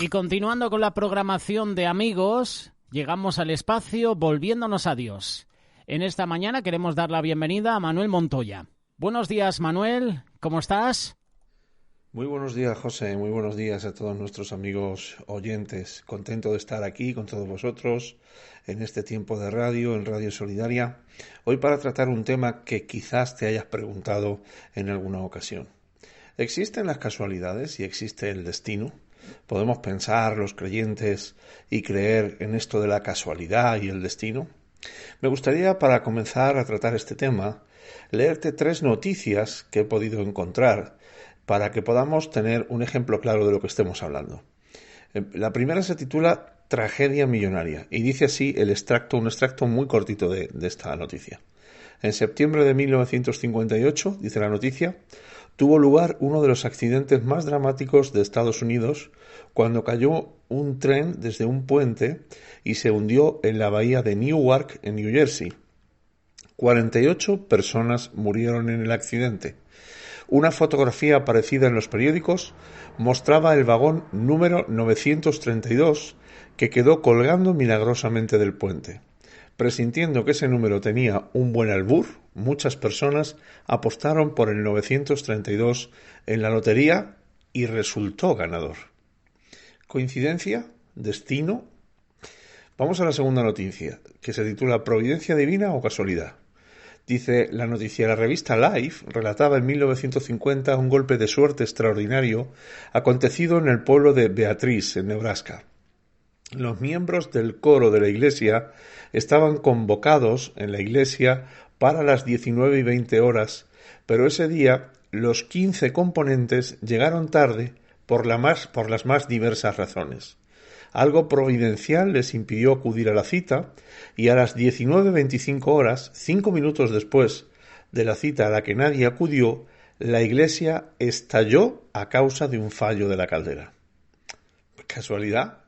Y continuando con la programación de Amigos, llegamos al espacio Volviéndonos a Dios. En esta mañana queremos dar la bienvenida a Manuel Montoya. Buenos días, Manuel, ¿cómo estás? Muy buenos días, José, muy buenos días a todos nuestros amigos oyentes. Contento de estar aquí con todos vosotros en este tiempo de radio, en Radio Solidaria, hoy para tratar un tema que quizás te hayas preguntado en alguna ocasión. ¿Existen las casualidades y existe el destino? ¿Podemos pensar los creyentes y creer en esto de la casualidad y el destino? Me gustaría, para comenzar a tratar este tema, leerte 3 noticias que he podido encontrar para que podamos tener un ejemplo claro de lo que estemos hablando. La primera se titula Tragedia millonaria y dice así un extracto muy cortito de esta noticia. En septiembre de 1958, dice la noticia, tuvo lugar uno de los accidentes más dramáticos de Estados Unidos cuando cayó un tren desde un puente y se hundió en la bahía de Newark, en New Jersey. 48 personas murieron en el accidente. Una fotografía aparecida en los periódicos mostraba el vagón número 932 que quedó colgando milagrosamente del puente. Presintiendo que ese número tenía un buen albur, muchas personas apostaron por el 932 en la lotería y resultó ganador. ¿Coincidencia? ¿Destino? Vamos a la segunda noticia, que se titula ¿Providencia divina o casualidad? Dice la noticia, la revista Life relataba en 1950 un golpe de suerte extraordinario acontecido en el pueblo de Beatrice, en Nebraska. Los miembros del coro de la iglesia estaban convocados en la iglesia para las 19:20, pero ese día los 15 componentes llegaron tarde por las más diversas razones. Algo providencial les impidió acudir a la cita y a las 19:25, 5 minutos después de la cita a la que nadie acudió, la iglesia estalló a causa de un fallo de la caldera. ¿Casualidad?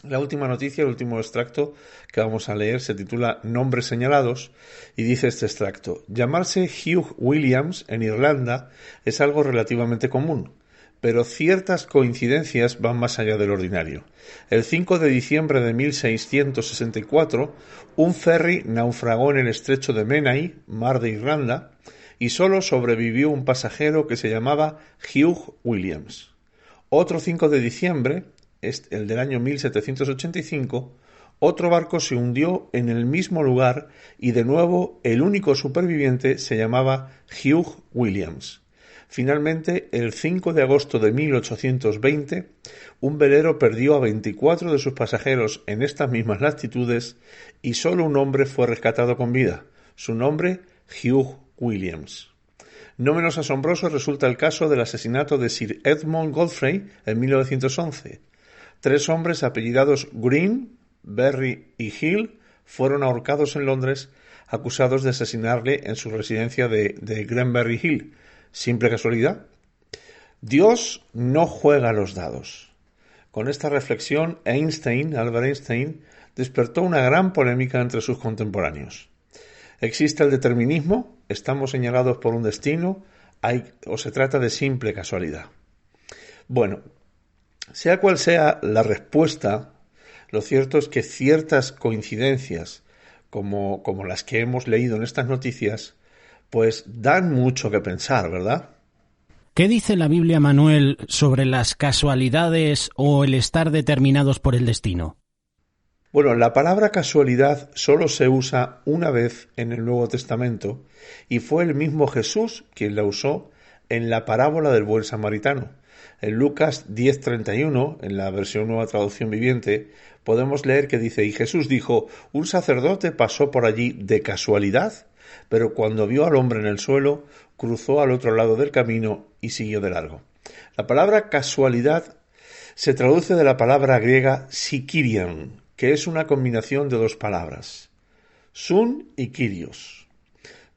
La última noticia, el último extracto que vamos a leer se titula Nombres señalados y dice este extracto: llamarse Hugh Williams en Irlanda es algo relativamente común, pero ciertas coincidencias van más allá del ordinario. El 5 de diciembre de 1664, un ferry naufragó en el estrecho de Menai, mar de Irlanda, y solo sobrevivió un pasajero que se llamaba Hugh Williams. Otro 5 de diciembre, el del año 1785, otro barco se hundió en el mismo lugar y de nuevo el único superviviente se llamaba Hugh Williams. Finalmente, el 5 de agosto de 1820, un velero perdió a 24 de sus pasajeros en estas mismas latitudes y solo un hombre fue rescatado con vida. Su nombre, Hugh Williams. No menos asombroso resulta el caso del asesinato de Sir Edmund Godfrey en 1911. 3 hombres apellidados Green, Berry y Hill fueron ahorcados en Londres acusados de asesinarle en su residencia de Granbury Hill. ¿Simple casualidad? Dios no juega los dados. Con esta reflexión, Albert Einstein, despertó una gran polémica entre sus contemporáneos. ¿Existe el determinismo? ¿Estamos señalados por un destino? ¿O se trata de simple casualidad? Bueno, sea cual sea la respuesta, lo cierto es que ciertas coincidencias, como las que hemos leído en estas noticias, pues dan mucho que pensar, ¿verdad? ¿Qué dice la Biblia, Manuel, sobre las casualidades o el estar determinados por el destino? Bueno, la palabra casualidad solo se usa una vez en el Nuevo Testamento y fue el mismo Jesús quien la usó en la parábola del buen samaritano. En Lucas 10:31, en la versión Nueva Traducción Viviente, podemos leer que dice: y Jesús dijo, un sacerdote pasó por allí de casualidad, pero cuando vio al hombre en el suelo, cruzó al otro lado del camino y siguió de largo. La palabra casualidad se traduce de la palabra griega sikirion, que es una combinación de 2 palabras, sun y kyrios.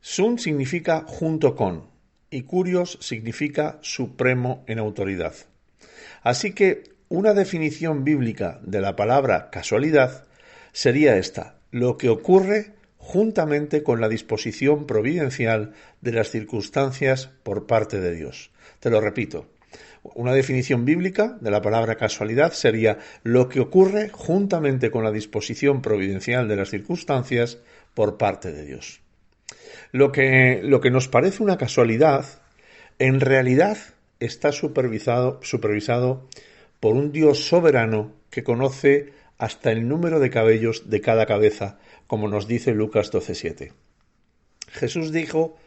Sun significa junto con, y kurios significa supremo en autoridad. Así que una definición bíblica de la palabra casualidad sería esta: lo que ocurre juntamente con la disposición providencial de las circunstancias por parte de Dios. Te lo repito, Una definición bíblica de la palabra casualidad sería lo que ocurre juntamente con la disposición providencial de las circunstancias por parte de Dios. Lo que nos parece una casualidad, en realidad está supervisado por un Dios soberano que conoce hasta el número de cabellos de cada cabeza, como nos dice Lucas 12:7. Jesús dijo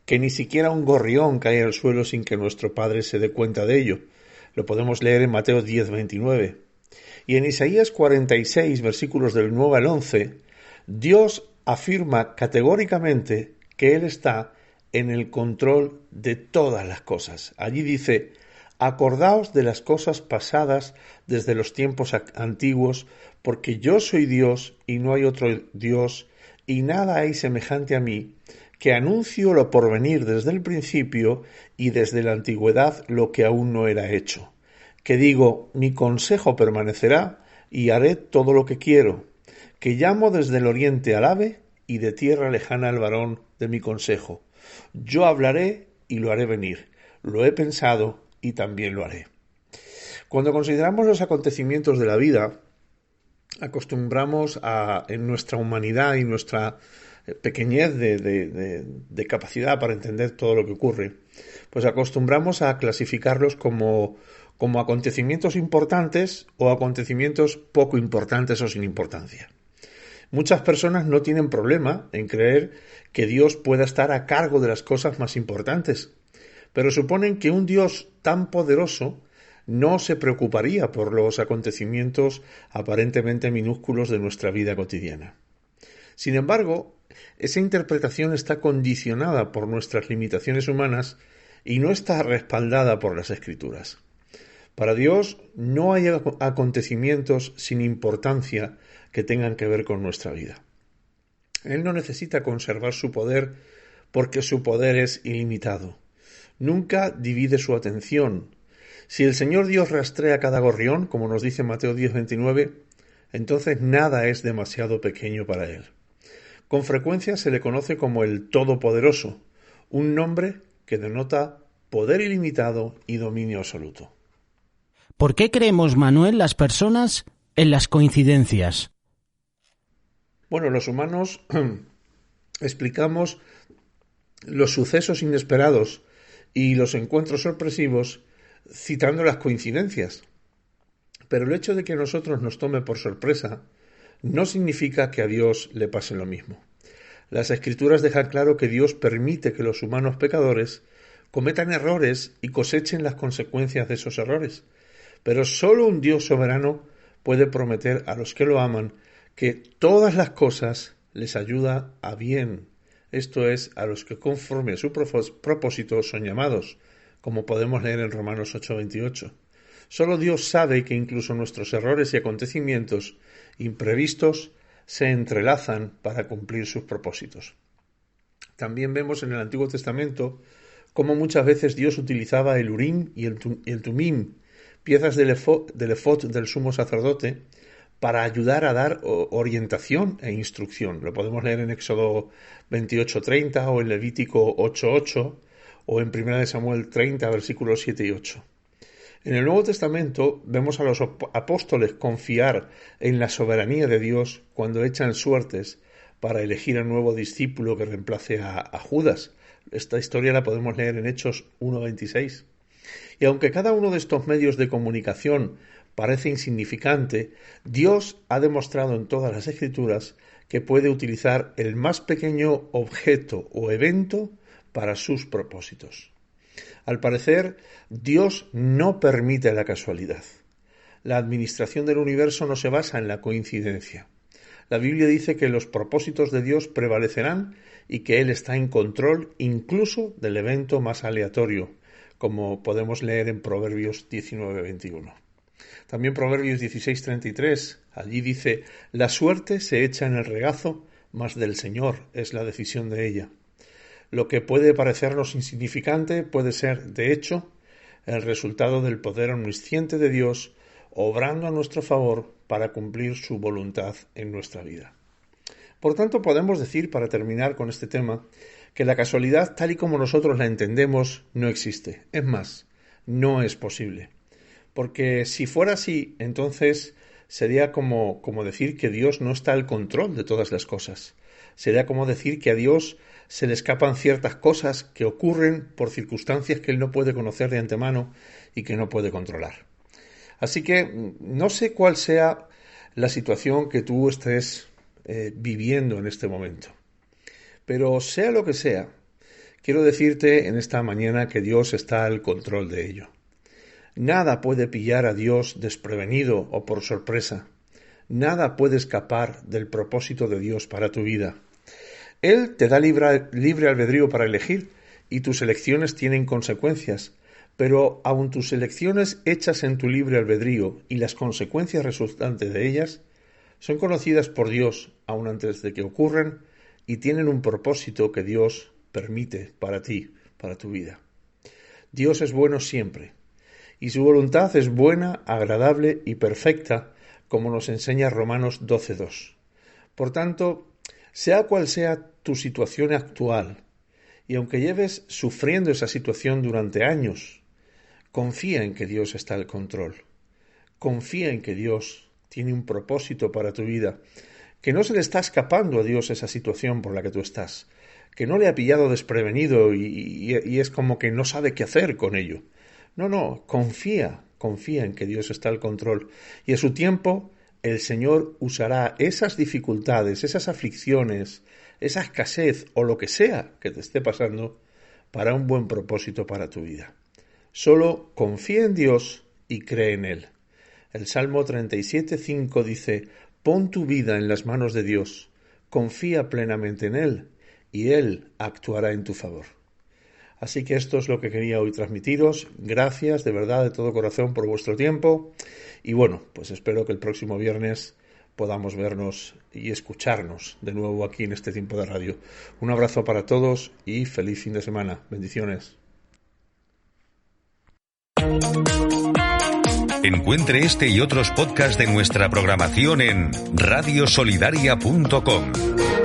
que ni siquiera un gorrión cae al suelo sin que nuestro Padre se dé cuenta de ello. Lo podemos leer en Mateo 10:29. Y en Isaías 46, versículos del 9 al 11, Dios afirma categóricamente que Él está en el control de todas las cosas. Allí dice: acordaos de las cosas pasadas desde los tiempos antiguos, porque yo soy Dios y no hay otro Dios, y nada hay semejante a mí, que anuncio lo porvenir desde el principio y desde la antigüedad lo que aún no era hecho. Que digo, mi consejo permanecerá y haré todo lo que quiero. Que llamo desde el oriente al ave y de tierra lejana al varón de mi consejo. Yo hablaré y lo haré venir. Lo he pensado y también lo haré. Cuando consideramos los acontecimientos de la vida, acostumbramos en nuestra humanidad y nuestra pequeñez de capacidad para entender todo lo que ocurre, pues acostumbramos a clasificarlos como acontecimientos importantes o acontecimientos poco importantes o sin importancia. Muchas personas no tienen problema en creer que Dios pueda estar a cargo de las cosas más importantes, pero suponen que un Dios tan poderoso no se preocuparía por los acontecimientos aparentemente minúsculos de nuestra vida cotidiana. Sin embargo, esa interpretación está condicionada por nuestras limitaciones humanas y no está respaldada por las Escrituras. Para Dios no hay acontecimientos sin importancia que tengan que ver con nuestra vida. Él no necesita conservar su poder porque su poder es ilimitado. Nunca divide su atención. Si el Señor Dios rastrea cada gorrión, como nos dice Mateo 10:29, entonces nada es demasiado pequeño para Él. Con frecuencia se le conoce como el Todopoderoso, un nombre que denota poder ilimitado y dominio absoluto. ¿Por qué creemos, Manuel, las personas en las coincidencias? Bueno, los humanos explicamos los sucesos inesperados y los encuentros sorpresivos citando las coincidencias. Pero el hecho de que a nosotros nos tome por sorpresa no significa que a Dios le pase lo mismo. Las Escrituras dejan claro que Dios permite que los humanos pecadores cometan errores y cosechen las consecuencias de esos errores. Pero solo un Dios soberano puede prometer a los que lo aman que todas las cosas les ayuda a bien. Esto es, a los que conforme a su propósito son llamados, como podemos leer en Romanos 8:28. Solo Dios sabe que incluso nuestros errores y acontecimientos imprevistos se entrelazan para cumplir sus propósitos. También vemos en el Antiguo Testamento cómo muchas veces Dios utilizaba el Urim y el Tumim, piezas del efod del sumo sacerdote, para ayudar a dar orientación e instrucción. Lo podemos leer en Éxodo 28:30 o en Levítico 8:8 o en 1 Samuel 30, versículos 7 y 8. En el Nuevo Testamento vemos a los apóstoles confiar en la soberanía de Dios cuando echan suertes para elegir al nuevo discípulo que reemplace a Judas. Esta historia la podemos leer en Hechos 1:26. Y aunque cada uno de estos medios de comunicación parece insignificante, Dios ha demostrado en todas las Escrituras que puede utilizar el más pequeño objeto o evento para sus propósitos. Al parecer, Dios no permite la casualidad. La administración del universo no se basa en la coincidencia. La Biblia dice que los propósitos de Dios prevalecerán y que Él está en control incluso del evento más aleatorio, como podemos leer en Proverbios 19:21. También Proverbios 16:33, allí dice: la suerte se echa en el regazo, mas del Señor es la decisión de ella. Lo que puede parecernos insignificante puede ser, de hecho, el resultado del poder omnisciente de Dios obrando a nuestro favor para cumplir su voluntad en nuestra vida. Por tanto, podemos decir, para terminar con este tema, que la casualidad, tal y como nosotros la entendemos, no existe. Es más, no es posible. Porque si fuera así, entonces sería como decir que Dios no está al control de todas las cosas. Sería como decir que a Dios se le escapan ciertas cosas que ocurren por circunstancias que Él no puede conocer de antemano y que no puede controlar. Así que no sé cuál sea la situación que tú estés viviendo en este momento. Pero sea lo que sea, quiero decirte en esta mañana que Dios está al control de ello. Nada puede pillar a Dios desprevenido o por sorpresa. Nada puede escapar del propósito de Dios para tu vida. Él te da libre albedrío para elegir y tus elecciones tienen consecuencias, pero aun tus elecciones hechas en tu libre albedrío y las consecuencias resultantes de ellas son conocidas por Dios aun antes de que ocurran y tienen un propósito que Dios permite para ti, para tu vida. Dios es bueno siempre y su voluntad es buena, agradable y perfecta, como nos enseña Romanos 12:2. Por tanto, sea cual sea tu situación actual, y aunque lleves sufriendo esa situación durante años, confía en que Dios está al control. Confía en que Dios tiene un propósito para tu vida, que no se le está escapando a Dios esa situación por la que tú estás, que no le ha pillado desprevenido y es como que no sabe qué hacer con ello. No, confía en que Dios está al control y a su tiempo el Señor usará esas dificultades, esas aflicciones, esa escasez o lo que sea que te esté pasando para un buen propósito para tu vida. Solo confía en Dios y cree en Él. El Salmo 37:5 dice: pon tu vida en las manos de Dios, confía plenamente en Él y Él actuará en tu favor. Así que esto es lo que quería hoy transmitiros. Gracias de verdad, de todo corazón, por vuestro tiempo. Y bueno, pues espero que el próximo viernes podamos vernos y escucharnos de nuevo aquí en este tiempo de radio. Un abrazo para todos y feliz fin de semana. Bendiciones. Encuentre este y otros podcasts de nuestra programación en radiosolidaria.com.